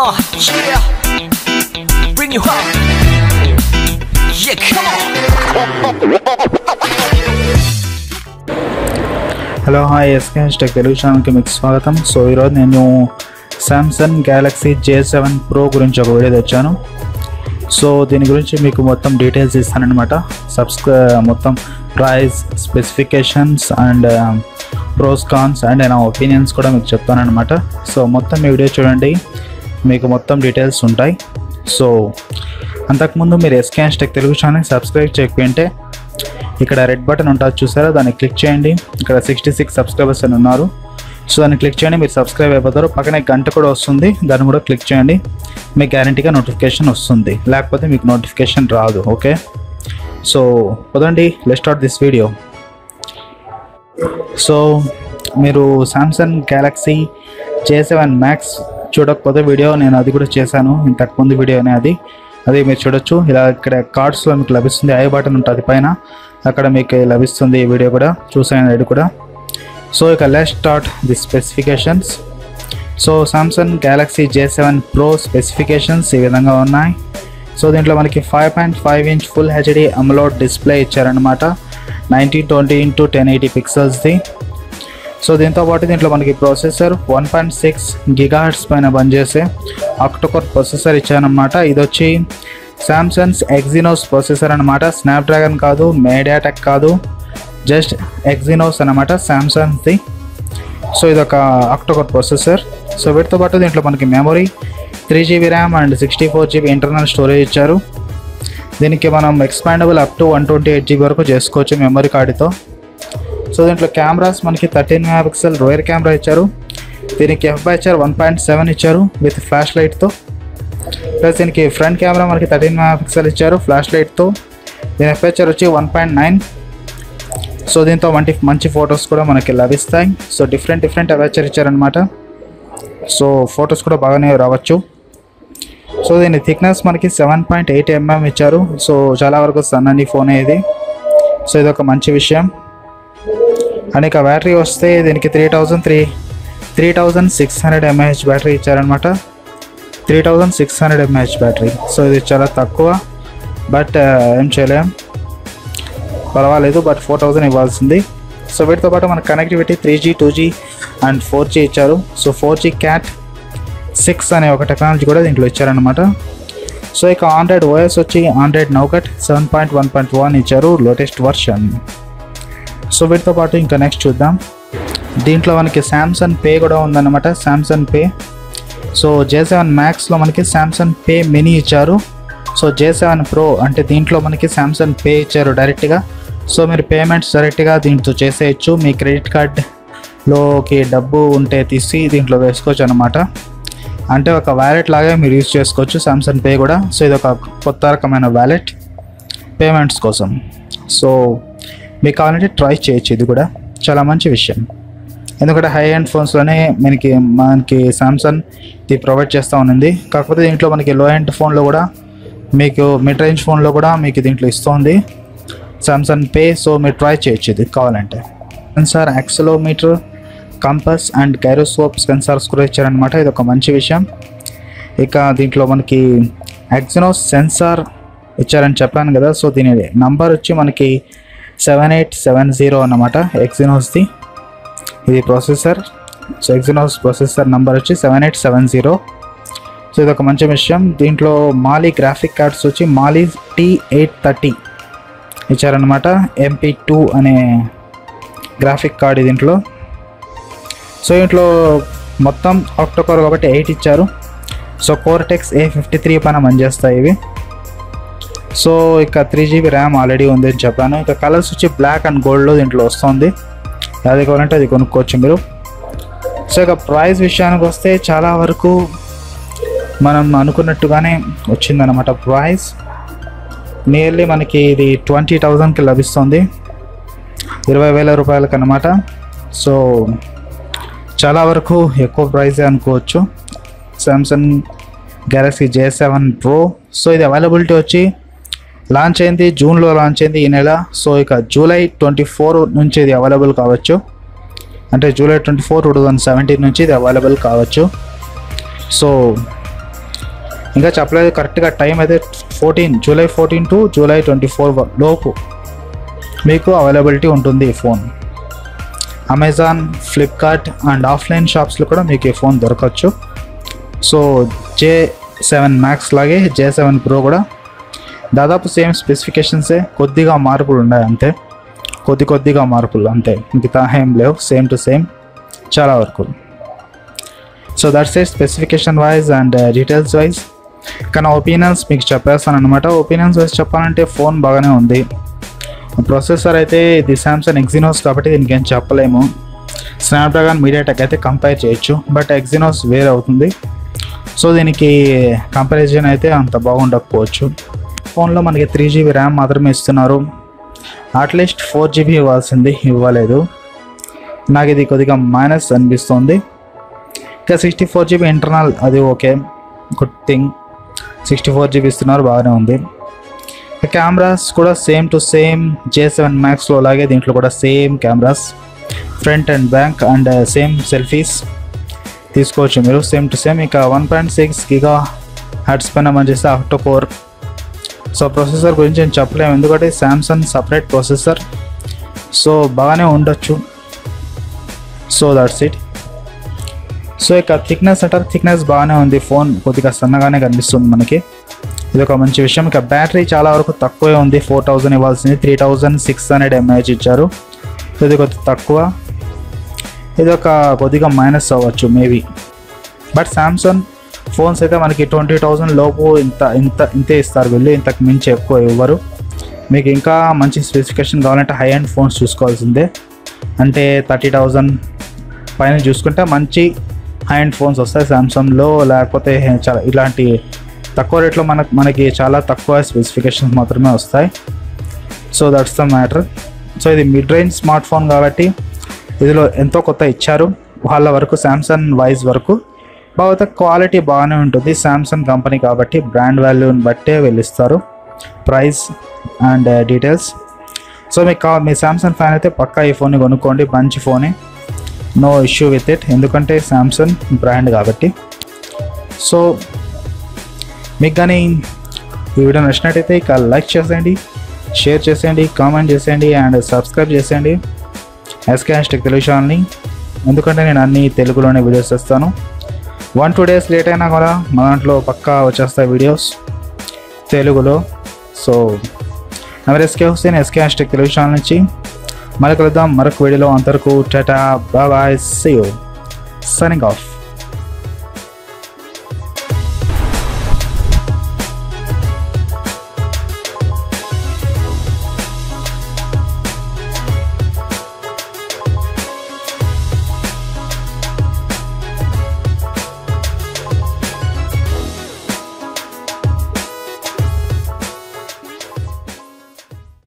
Yeah, bring you up. Yeah, come on. Hello hi SKS tech Telugu ఛానల్కి మీకు స్వాగతం. So ఈరోజు నేను సామ్సంగ్ గ్యాలక్సీ J7 Pro గురించి ఒక వీడియో తెచ్చాను. సో దీని గురించి మీకు మొత్తం డీటెయిల్స్ ఇస్తానన్నమాట. మొత్తం price, specifications and pros cons and నా ఒపీనియన్స్ కూడా మీకు చెప్తానన్నమాట. సో మొత్తం ఈ వీడియో చూడండి, మీకు మొత్తం డీటెయిల్స్ ఉంటాయి. సో అంతకుముందు మీరు SKS tech Telugu channel subscribe చేయకపోతే ఇక్కడ రెడ్ బటన్ ఉంటుంది చూసారా, దాన్ని క్లిక్ చేయండి. ఇక్కడ 66 సబ్స్క్రైబర్స్ అని ఉన్నారు. సో దాన్ని క్లిక్ చేయండి, మీరు సబ్స్క్రైబ్ అయిపోతారు. పక్కనే గంట కూడా వస్తుంది, దాన్ని కూడా క్లిక్ చేయండి. మీకు గ్యారంటీగా నోటిఫికేషన్ వస్తుంది, లేకపోతే మీకు నోటిఫికేషన్ రాదు. ఓకే, సో పదండి, let's start this video. So మీరు సామ్సంగ్ గ్యాలక్సీ J7 Max చూడకపోతే వీడియో నేను అది కూడా చేశాను, ఇంతకుముందు వీడియోనే అది మీరు చూడొచ్చు. ఇలా ఇక్కడ కార్డ్స్లో మీకు లభిస్తుంది, ఐ బటన్ ఉంటుంది పైన, అక్కడ మీకు లభిస్తుంది ఈ వీడియో కూడా చూసాను ఇది కూడా. సో ఇక let's start the specifications. So Samsung Galaxy J7 Pro specifications ఈ విధంగా ఉన్నాయి. సో దీంట్లో మనకి 5.5 inch full HD AMOLED display ఇచ్చారనమాట, 1920x1080 పిక్సెల్స్ది. సో దీంతోపాటు దీంట్లో మనకి ప్రాసెసర్ 1.6 GHz పైన పనిచేసే ఆక్టోకోర్ ప్రాసెసర్ ఇచ్చారనమాట. ఇది వచ్చి సామ్సంగ్ ఎగ్జినోస్ ప్రాసెసర్ అనమాట, స్నాప్డ్రాగన్ కాదు, మీడియాటెక్ కాదు, జస్ట్ ఎగ్జినోస్ అనమాట సామ్సంగ్ది. సో ఇది ఒక ఆక్టోకోర్ ప్రాసెసర్. సో వీటితో పాటు దీంట్లో మనకి memory 3GB RAM and 64GB internal storage ఇచ్చారు. దీనికి మనం ఎక్స్పాండబుల్ అప్ టు 128GB వరకు చేసుకోవచ్చు మెమరీ కార్డుతో. సో దీంట్లో కెమెరాస్ మనకి 13 MP రోయర్ కెమెరా ఇచ్చారు. దీనికి FHR 1.7 ఇచ్చారు విత్ ఫ్లాష్ లైట్తో. ప్లస్ దీనికి ఫ్రంట్ కెమెరా మనకి 13 MP ఇచ్చారు ఫ్లాష్ లైట్తో. దీని FHR వచ్చి 1.9. సో దీంతో మంచి ఫొటోస్ కూడా మనకి లభిస్తాయి. సో డిఫరెంట్ FHR ఇచ్చారనమాట. సో ఫొటోస్ కూడా బాగానే రావచ్చు. సో దీని థిక్నెస్ మనకి 7.8 mm ఇచ్చారు. సో చాలా వరకు సన్నని ఫోన్ ఇది. సో ఇది ఒక మంచి విషయం. అండ్ ఇక బ్యాటరీ వస్తే దీనికి 3600 mAh బ్యాటరీ ఇచ్చారనమాట, 3600 mAh బ్యాటరీ. సో ఇది చాలా తక్కువ, బట్ ఏం చేయలేం, పర్వాలేదు, బట్ 4000 ఇవ్వాల్సింది. సో వీటితో పాటు మనకు connectivity 3G 2G and 4G ఇచ్చారు. సో 4G Cat 6 అనే ఒక టెక్నాలజీ కూడా దీంట్లో ఇచ్చారనమాట. సో ఇక ఆండ్రాయిడ్ OS వచ్చి ఆండ్రాయిడ్ నౌకట్ 7.1.1 ఇచ్చారు, లేటెస్ట్ వర్షన్. సో వీటితో పాటు ఇంకా నెక్స్ట్ చూద్దాం. దీంట్లో మనకి సామ్సంగ్ పే కూడా ఉందన్నమాట, సామ్సంగ్ పే. సో J7 Maxలో మనకి సామ్సంగ్ పే మినీ ఇచ్చారు. సో J7 Pro అంటే దీంట్లో మనకి సామ్సంగ్ పే ఇచ్చారు డైరెక్ట్గా. సో మీరు పేమెంట్స్ డైరెక్ట్గా దీంట్లో చేసేయచ్చు. మీ క్రెడిట్ కార్డ్లోకి డబ్బు ఉంటే తీసి దీంట్లో వేసుకోవచ్చు అనమాట. అంటే ఒక వ్యాలెట్ లాగా మీరు యూజ్ చేసుకోవచ్చు సామ్సంగ్ పే కూడా. సో ఇది ఒక కొత్త రకమైన వ్యాలెట్ పేమెంట్స్ కోసం. సో మీకు కావాలంటే ట్రై చేయొచ్చు, ఇది కూడా చాలా మంచి విషయం. ఎందుకంటే హై ఎండ్ ఫోన్స్లోనే మనకి సామ్సంగ్ ఇది ప్రొవైడ్ చేస్తూ ఉంది. కాకపోతే దీంట్లో మనకి లో ఎండ్ ఫోన్లో కూడా, మీకు మిడ్ రేంజ్ ఫోన్లో కూడా మీకు దీంట్లో ఇస్తుంది సామ్సంగ్ పే. సో మీరు ట్రై చేయొచ్చు ఇది కావాలంటే. Sensor, accelerometer, compass and gyroscope sensors కూడా ఇచ్చారనమాట, ఇది ఒక మంచి విషయం. ఇక దీంట్లో మనకి ఎగ్జినోస్ సెన్సార్ ఇచ్చారని చెప్పాను కదా. సో దీని నంబర్ వచ్చి మనకి 7870 అన్నమాట, ఎగ్జినోస్ది ఇది processor. So Exynos processor number వచ్చి 7870. సో ఇది ఒక మంచి విషయం. దీంట్లో మాలీ గ్రాఫిక్ కార్డ్స్ వచ్చి మాలీ T830 ఇచ్చారనమాట, MP2 అనే గ్రాఫిక్ కార్డ్ దీంట్లో. సో దీంట్లో మొత్తం ఆక్టోకోర్ కాబట్టి 8 ఇచ్చారు. సో Cortex A53 పైన పనిచేస్తాయి ఇవి. సో ఇక 3GB ర్యామ్ ఆల్రెడీ ఉంది అని చెప్పాను. ఇక కలర్స్ వచ్చి బ్లాక్ అండ్ గోల్డ్లో దీంట్లో వస్తుంది, అది కావాలంటే అది కొనుక్కోవచ్చు మీరు. సో ఇక ప్రైస్ విషయానికి వస్తే చాలా వరకు మనం అనుకున్నట్టుగానే వచ్చిందనమాట. ప్రైస్ నియర్లీ మనకి ఇది 20,000కి లభిస్తుంది, 20,000 రూపాయలకి అనమాట. సో చాలా వరకు ఎక్కువ ప్రైజే అనుకోవచ్చు Samsung Galaxy J7 Pro. So ఇది అవైలబిలిటీ వచ్చి లాంచ్ అయింది జూన్లో, లాంచ్ అయింది ఈ నెల. సో ఇక జూలై 24 నుంచి ఇది అవైలబుల్ కావచ్చు. అంటే జూలై 24, 2017 నుంచి ఇది అవైలబుల్ కావచ్చు. సో ఇంకా చెప్పలేదు కరెక్ట్గా టైం అయితే జూలై 14 టు జూలై 24 లోపు మీకు అవైలబిలిటీ ఉంటుంది ఈ phone. Amazon, Flipkart and offline షాప్స్లో కూడా మీకు ఈ ఫోన్ దొరకచ్చు. సో J7 Max లాగే J7 Pro కూడా దాదాపు సేమ్ స్పెసిఫికేషన్సే, కొద్దిగా మార్పులు ఉన్నాయి అంతే, కొద్దిగా మార్పులు అంతే, మిగతా ఏం లేవు, సేమ్ టు సేమ్ చాలా వరకు. So that's it specification wise and details wise. కానీ ఒపీనియన్స్ మీకు చెప్పేస్తాను అనమాట. ఒపీనియన్స్ వైజ్ చెప్పాలంటే ఫోన్ బాగానే ఉంది. ప్రాసెసర్ అయితే ఇది సామ్సంగ్ ఎక్సినోస్ కాబట్టి దీనికి ఏం చెప్పలేము. స్నాప్డ్రాగన్, మీడియాటెక్ అయితే కంపేర్ చేయొచ్చు, బట్ ఎక్సినోస్ వేరే అవుతుంది. సో దీనికి కంపారిజన్ అయితే అంత బాగుండకపోవచ్చు. ఫోన్లో మనకి 3GB ర్యామ్ మాత్రమే ఇస్తున్నారు. అట్లీస్ట్ 4GB ఇవ్వాల్సింది, ఇవ్వలేదు. నాకు ఇది కొద్దిగా మైనస్ అనిపిస్తుంది. ఇంకా 64GB ఇంటర్నల్, అది ఓకే, గుడ్ థింగ్. 64GB ఇస్తున్నారు, బాగానే ఉంది. కెమెరాస్ కూడా సేమ్ టు సేమ్ J7 Maxలో అలాగే దీంట్లో కూడా same cameras, front and back and same selfies తీసుకోవచ్చు మీరు, సేమ్ టు సేమ్. ఇక 1.6 GHz పైన పనిచేస్తే ఆక్టో కోర్. సో ప్రాసెసర్ గురించి నేను చెప్పలేము, ఎందుకంటే సామ్సంగ్ సపరేట్ ప్రాసెసర్, సో బాగానే ఉండొచ్చు. So that's it. సో ఇక థిక్నెస్ అంటారు, థిక్నెస్ బాగానే ఉంది. ఫోన్ కొద్దిగా సన్నగానే కనిపిస్తుంది మనకి, ఇది ఒక మంచి విషయం. ఇక బ్యాటరీ చాలా వరకు తక్కువే ఉంది. 4000 ఇవ్వాల్సింది 3600 mAh ఇచ్చారు, ఇది కొద్దిగా తక్కువ. ఇది ఒక కొద్దిగా మైనస్ అవ్వచ్చు మేబీ. బట్ సామ్సంగ్ ఫోన్స్ అయితే మనకి 20,000 లోపు ఇంతే ఇస్తారు వీళ్ళు, ఇంతకు మించి ఎక్కువ ఇవ్వరు. మీకు ఇంకా మంచి స్పెసిఫికేషన్ కావాలంటే హై అండ్ ఫోన్స్ చూసుకోవాల్సిందే. అంటే 30,000 పైన చూసుకుంటే మంచి హై అండ్ ఫోన్స్ వస్తాయి సామ్సంగ్లో. లేకపోతే చాలా ఇలాంటి తక్కువ రేట్లో మనకి చాలా తక్కువ స్పెసిఫికేషన్స్ మాత్రమే వస్తాయి. So that's the matter. So ఇది మిడ్ రేంజ్ స్మార్ట్ ఫోన్ కాబట్టి ఇందులో ఎంతో కొత్త ఇచ్చారు వాళ్ళ వరకు, సామ్సంగ్ వైజ్ వరకు. బాగా క్వాలిటీ బాగానే ఉంటుంది, సామ్సంగ్ కంపెనీ కాబట్టి బ్రాండ్ వాల్యూని బట్టే వెళ్ళిస్తారు ప్రైస్ అండ్ డీటెయిల్స్. సో మీ సామ్సంగ్ ఫ్యాన్ అయితే పక్కా ఈ ఫోన్ని కొనుక్కోండి, మంచి ఫోనే, నో ఇష్యూ విత్ ఇట్, ఎందుకంటే సామ్సంగ్ బ్రాండ్ కాబట్టి. సో మీకు కానీ ఈ వీడియో నచ్చినట్టయితే ఇక లైక్ చేసేయండి, షేర్ చేసేయండి, కామెంట్ చేసేయండి అండ్ సబ్స్క్రైబ్ చేసేయండి ఎస్కే హ్యాష్‌ట్యాగ్ తెలుగు ఛానల్ని, ఎందుకంటే నేను అన్ని తెలుగులోనే వీడియోస్ చేస్తాను. 1-2 days లేట్ అయినా కూడా మా దాంట్లో పక్కా వచ్చేస్తాయి వీడియోస్ తెలుగులో. సో ఎవరు SK Hussain, SK hashtag Telugu channel నుంచి మళ్ళీ కలుద్దాం మరొక వీడియోలో. అంతవరకు tata, bye bye, see you, signing of.